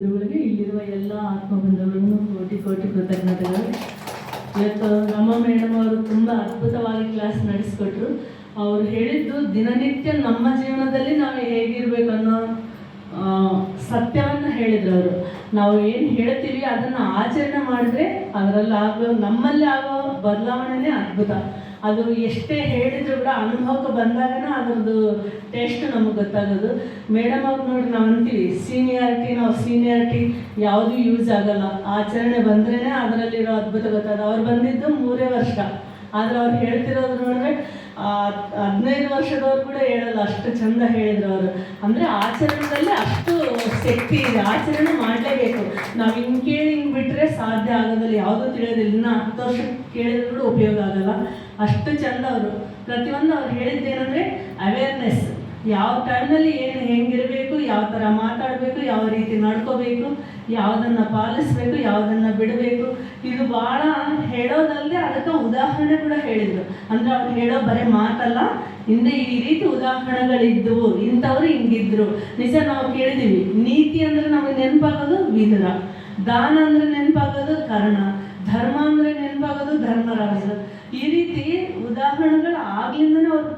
ಗುರುಗಳಿಗೆ ಇಲ್ಲಿರುವ ಎಲ್ಲ ಆತ್ಮಬಂಧುಗಳನ್ನು ಕೋಟಿ ಕೋಟಿ ಕೃತಜ್ಞತೆಗಳು. ಇವತ್ತು ನಮ್ಮ ಮೇಡಮ್ ಅವರು ತುಂಬ ಅದ್ಭುತವಾಗಿ ಕ್ಲಾಸ್ ನಡೆಸಿಕೊಟ್ರು. ಅವರು ಹೇಳಿದ್ದು ದಿನನಿತ್ಯ ನಮ್ಮ ಜೀವನದಲ್ಲಿ ನಾವು ಹೇಗಿರ್ಬೇಕು ಅನ್ನೋ ಸತ್ಯವನ್ನು ಹೇಳಿದ್ರು ಅವರು. ನಾವು ಏನು ಹೇಳ್ತೀವಿ ಅದನ್ನು ಆಚರಣೆ ಮಾಡಿದ್ರೆ ಅದರಲ್ಲಿ ನಮ್ಮಲ್ಲಿ ಆಗೋ ಬದಲಾವಣೆನೇ ಅದ್ಭುತ. ಅದು ಎಷ್ಟೇ ಹೇಳಿದ್ರು ಕೂಡ ಅನುಭವಕ್ಕೆ ಬಂದಾಗನೇ ಅದರದ್ದು ಟೇಸ್ಟ್ ನಮಗೆ ಗೊತ್ತಾಗೋದು. ಮೇಡಮ್ ಅವ್ರು ನೋಡಿ ನಾವು ಅಂತೀವಿ ಸೀನಿಯಾರಿಟಿ ಯಾವುದೂ ಯೂಸ್ ಆಗಲ್ಲ, ಆಚರಣೆ ಬಂದ್ರೇ ಅದರಲ್ಲಿರೋ ಅದ್ಭುತ ಗೊತ್ತಾಗೋದು. ಅವ್ರು ಬಂದಿದ್ದು 3 ವರ್ಷ, ಆದರೆ ಅವ್ರು ಹೇಳ್ತಿರೋದು ನೋಡಿದ್ರೆ 15 ವರ್ಷದವ್ರು ಕೂಡ ಹೇಳಲ್ಲ, ಅಷ್ಟು ಚಂದ ಹೇಳಿದ್ರು ಅವರು. ಅಂದರೆ ಆಚರಣೆಯಲ್ಲಿ ಅಷ್ಟು ಶಕ್ತಿ ಇದೆ, ಆಚರಣೆ ಮಾಡಲೇಬೇಕು. ನಾವು ಹಿಂಗೆ ಕೇಳಿ ಹಿಂಗೆ ಬಿಟ್ಟರೆ ಸಾಧ್ಯ ಆಗೋದಿಲ್ಲ, ಯಾವುದೂ ತಿಳಿಯೋದಿಲ್ಲ. ಇನ್ನು 10 ವರ್ಷ ಕೇಳಿದ್ರು ಕೂಡ ಉಪಯೋಗ ಆಗಲ್ಲ. ಅಷ್ಟು ಚಂದ ಅವರು. ಪ್ರತಿಯೊಂದು ಅವ್ರು ಹೇಳಿದ್ದೇನೆಂದರೆ ಅವೇರ್ನೆಸ್, ಯಾವ ಟೈಮ್ನಲ್ಲಿ ಏನು ಹೆಂಗಿರಬೇಕು, ಯಾವ ಥರ ಮಾತಾಡಬೇಕು, ಯಾವ ರೀತಿ ನಡ್ಕೋಬೇಕು, ಯಾವುದನ್ನು ಪಾಲಿಸಬೇಕು, ಯಾವುದನ್ನು ಬಿಡಬೇಕು, ಇದು ಭಾಳ ಹೇಳೋದಲ್ಲದೆ ಅದಕ್ಕೆ ಉದಾಹರಣೆ ಕೂಡ ಹೇಳಿದರು. ಅಂದರೆ ಅವ್ರು ಹೇಳೋ ಬರೀ ಮಾತಲ್ಲ, ಹಿಂದೆ ಈ ರೀತಿ ಉದಾಹರಣೆಗಳಿದ್ದವು, ಇಂಥವ್ರು ಹಿಂಗಿದ್ರು. ನಿಜ ನಾವು ಕೇಳಿದ್ದೀವಿ. ನೀತಿ ಅಂದರೆ ನಮಗೆ ನೆನಪಾಗೋದು ವಿದುರ, ದಾನ ಅಂದರೆ ನೆನಪಾಗೋದು ಕರ್ಣ, ಧರ್ಮ ಅಂದರೆ ನೆನಪಾಗೋದು ಧರ್ಮರಾಜ. ಈ ರೀತಿ ಉದಾಹರಣೆಗಳು ಆಗ್ಲಿಂದನೇ ಅವ್ರು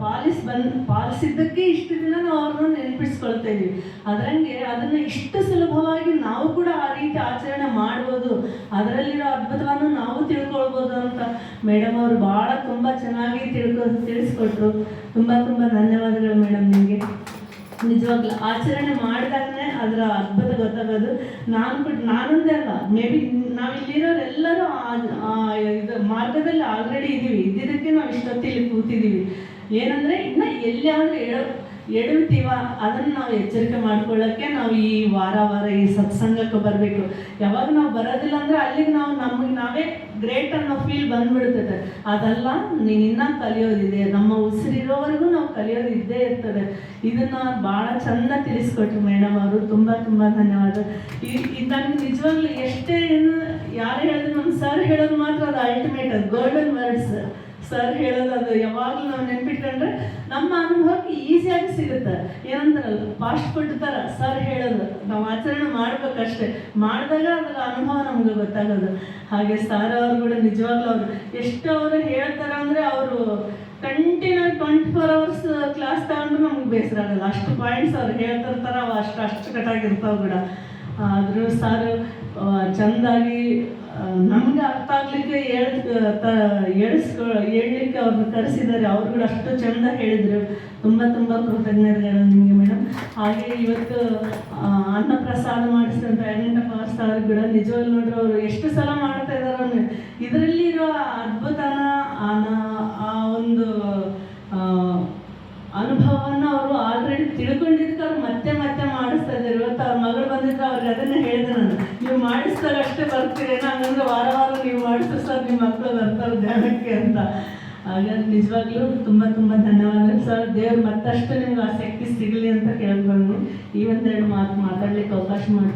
ಪಾಲಿಸಿದ್ದಕ್ಕೆ ಇಷ್ಟು ದಿನ ನಾವು ಅವ್ರನ್ನ ನೆನಪಿಸ್ಕೊಳ್ತಾ ಇದ್ದೀವಿ. ಅದರಂಗೆ ಅದನ್ನು ಇಷ್ಟು ಸುಲಭವಾಗಿ ನಾವು ಕೂಡ ಆ ರೀತಿ ಆಚರಣೆ ಮಾಡ್ಬೋದು, ಅದರಲ್ಲಿರೋ ಅದ್ಭುತವನ್ನು ನಾವು ತಿಳ್ಕೊಳ್ಬೋದು ಅಂತ ಮೇಡಮ್ ಅವರು ಭಾಳ ತುಂಬ ಚೆನ್ನಾಗಿ ತಿಳಿಸ್ಕೊಟ್ರು. ತುಂಬ ತುಂಬ ಧನ್ಯವಾದಗಳು ಮೇಡಮ್ ನಿಮಗೆ. ನಿಜವಾಗ್ಲೂ ಆಚರಣೆ ಮಾಡಿದಾಗಲೇ ಅದರ ಅದ್ಭುತ ಗೊತ್ತಾಗೋದು. ನಾನೊಂದೇ ಅಲ್ಲ, ಮೇ ಬಿ ನಾವಿಲ್ಲಿರೋರೆಲ್ಲರೂ ಇದು ಮಾರ್ಗದಲ್ಲಿ ಆಲ್ರೆಡಿ ಇದ್ದಿದ್ದಕ್ಕೆ ನಾವು ಇಷ್ಟೊತ್ತಿಲ್ಲಿ ಕೂತಿದ್ದೀವಿ. ಏನಂದರೆ ಇನ್ನು ಎಲ್ಲಿಯಾದರೂ ಎಡುತ್ತೀವ ಅದನ್ನು ನಾವು ಎಚ್ಚರಿಕೆ ಮಾಡ್ಕೊಳ್ಳೋಕ್ಕೆ ನಾವು ಈ ವಾರ ಈ ಸತ್ಸಂಗಕ್ಕೆ ಬರಬೇಕು. ಯಾವಾಗ ನಾವು ಬರೋದಿಲ್ಲ ಅಂದರೆ ಅಲ್ಲಿಗೆ ನಮಗೆ ನಾವೇ ಗ್ರೇಟ್ ಅನ್ನೋ ಫೀಲ್ ಬಂದ್ಬಿಡ್ತದೆ. ಅದಲ್ಲ, ನೀನು ಇನ್ನೂ ಕಲಿಯೋದಿದೆ, ನಮ್ಮ ಉಸಿರಿರೋವರೆಗೂ ನಾವು ಕಲಿಯೋದು ಇದ್ದೇ ಇರ್ತದೆ. ಇದನ್ನು ಭಾಳ ಚಂದ ತಿಳಿಸ್ಕೊಟ್ರು ಮೇಡಮ್ ಅವರು. ತುಂಬ ತುಂಬ ಧನ್ಯವಾದ. ನನಗೆ ನಿಜವಾಗ್ಲೂ ಎಷ್ಟೇ ಯಾರು ಹೇಳಿದ್ರು, ನಮ್ಮ ಸರ್ ಹೇಳೋದು ಮಾತ್ರ ಅದು ಅಲ್ಟಿಮೇಟ್, ಅದು ಗೋಲ್ಡನ್ ವರ್ಡ್ಸ್. ಸರ್ ಹೇಳೋದು ಅದು ಯಾವಾಗಲೂ ನಾವು ನೆನ್ಪಿಟ್ಕೊಂಡ್ರೆ ನಮ್ಮ ಅನುಭವಕ್ಕೆ ಈಸಿಯಾಗಿ ಸಿಗುತ್ತೆ. ಏನಂತಾರಲ್ಲ, ಫಾಸ್ಟ್ ಫುಡ್ ಥರ ಸರ್ ಹೇಳೋದು ನಾವು ಆಚರಣೆ ಮಾಡ್ಬೇಕಷ್ಟೆ, ಮಾಡಿದಾಗ ಅದರ ಅನುಭವ ನಮ್ಗೆ ಗೊತ್ತಾಗೋದು. ಹಾಗೆ ಸರ್ ಅವರು ಕೂಡ ನಿಜವಾಗ್ಲೂ ಅವರು ಎಷ್ಟು ಅವರು ಹೇಳ್ತಾರೆ ಅಂದರೆ ಅವರು ಕಂಟಿನ್ಯೂ 24 hours ಕ್ಲಾಸ್ ತಗೊಂಡು ನಮ್ಗೆ ಬೇಸರ ಆಗಲ್ಲ. ಅಷ್ಟು ಪಾಯಿಂಟ್ಸ್ ಅವ್ರು ಹೇಳ್ತಿರ್ತಾರೆ, ಅವು ಅಷ್ಟು ಕಟ್ಟಾಗಿರ್ತಾವೆ ಕೂಡ. ಆದರೂ ಸರ್ ಚೆಂದಾಗಿ ನಮ್ಗೆ ಅರ್ಥ ಆಗ್ಲಿಕ್ಕೆ ಹೇಳಲಿಕ್ಕೆ ಅವ್ರನ್ನ ಕರೆಸಿದ್ದಾರೆ. ಅವ್ರು ಕೂಡ ಅಷ್ಟು ಚೆಂದ ಹೇಳಿದರು. ತುಂಬ ತುಂಬ ಕೃತಜ್ಞತೆಗಳು ನಿಮಗೆ ಮೇಡಮ್. ಹಾಗೆ ಇವತ್ತು ಅನ್ನಪ್ರಸಾದ ಮಾಡಿಸಿದಂಥ ಯಜ್ಞಪ್ಪ ಸರ್ ಕೂಡ ನಿಜವಾಗ್ಲೂ ನೋಡ್ರಿ ಅವರು ಎಷ್ಟು ಸಲ ಮಾಡ್ತಾ ಇದ್ದಾರೆ. ಇದರಲ್ಲಿರೋ ಅದ್ಭುತನ ಆ ಒಂದು ಅನುಭವವನ್ನು ಅವರು ಆಲ್ರೆಡಿ ತಿಳ್ಕೊಂಡಿದ್ದಕ್ಕೆ ಅವ್ರು ಮತ್ತೆ ಮತ್ತೆ ಮಾಡಿಸ್ತಾ ಇದ್ದಾರೆ. ಇವತ್ತು ಅವ್ರ ಮಗಳು ಬಂದಿದ್ರೆ ಅವ್ರಿಗೆ ಅದನ್ನೇ ಹೇಳಿದೆ ನಾನು, ನೀವು ಮಾಡಿಸಿದಾಗ ಅಷ್ಟೇ ಬರ್ತೀರೇನೋ, ಹಂಗಂದ್ರೆ ವಾರ ನೀವು ಮಾಡಿಸೋ ಸರ್ ನಿಮ್ಮ ಮಕ್ಕಳು ಬರ್ತಾರೆ ಧ್ಯಾನಕ್ಕೆ ಅಂತ. ಹಾಗಾಗಿ ನಿಜವಾಗ್ಲೂ ತುಂಬ ತುಂಬ ಧನ್ಯವಾದ ಸರ್. ದೇವ್ರು ಮತ್ತಷ್ಟು ನಿಮ್ಗೆ ಆ ಶಕ್ತಿ ಸಿಗಲಿ ಅಂತ ಕೇಳ್ಕೊಂಡು ಈ ಒಂದೆರಡು ಮಾತು ಮಾತಾಡ್ಲಿಕ್ಕೆ ಅವಕಾಶ ಮಾಡಿ